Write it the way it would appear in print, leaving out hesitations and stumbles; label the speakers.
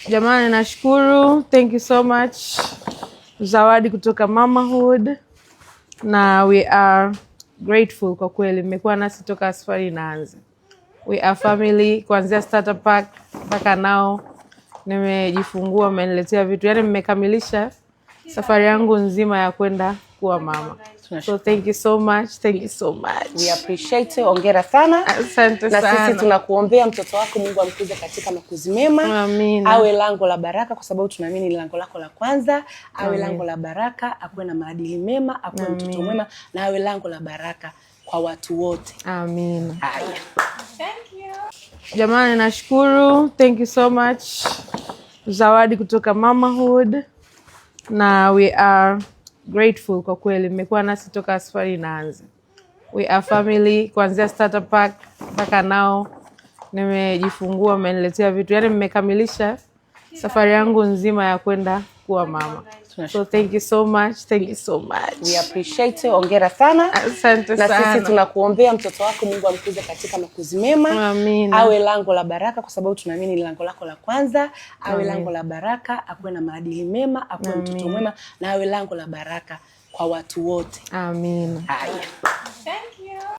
Speaker 1: Jamani, nashukuru. Thank you so much. Zawadi kutoka Mamahood, na we are grateful kwa kweli. Mmekuwa nasi toka safari inaanza. We are family kuanzia starter pack mpaka nao nimejifungua, mmeniletea vitu. Yaani mmekamilisha safari yangu nzima ya kwenda kuwa mama. So thank you so much. Thank you so much.
Speaker 2: We appreciate it. Hongera sana.
Speaker 1: Asante sana.
Speaker 2: Na sisi tunakuombea mtoto wako Mungu amkuze katika makuzi mema.
Speaker 1: Amina.
Speaker 2: Awe lango la baraka kwa sababu tunaamini ni lango lako la kwanza. Awe lango la baraka, akuwe na maadili mema, akuwe mtoto mwema na awe lango la baraka kwa watu wote.
Speaker 1: Amina.
Speaker 2: Haya.
Speaker 3: Thank you.
Speaker 1: Jamani, nashukuru. Thank you so much. Zawadi kutoka Mamahood, na we are grateful kwa kweli. Mmekuwa nasi toka safari inaanza. We are family kuanzia starter pack mpaka nao nimejifungua, mmeniletea vitu. Yaani mmekamilisha safari yangu nzima ya kwenda kuwa mama. So thank you so much. Thank you so much.
Speaker 2: We appreciate it. Hongera sana.
Speaker 1: Asante sana.
Speaker 2: Na sisi tunakuombea mtoto wako Mungu amkuze katika makuzi mema.
Speaker 1: Amina.
Speaker 2: Awe lango la baraka kwa sababu tunaamini ni lango lako la kwanza. Awe lango la baraka, akuwe na maadili mema, akuwe mtoto mwema na awe lango la baraka kwa watu wote.
Speaker 1: Amina.
Speaker 2: Haya.
Speaker 3: Thank you.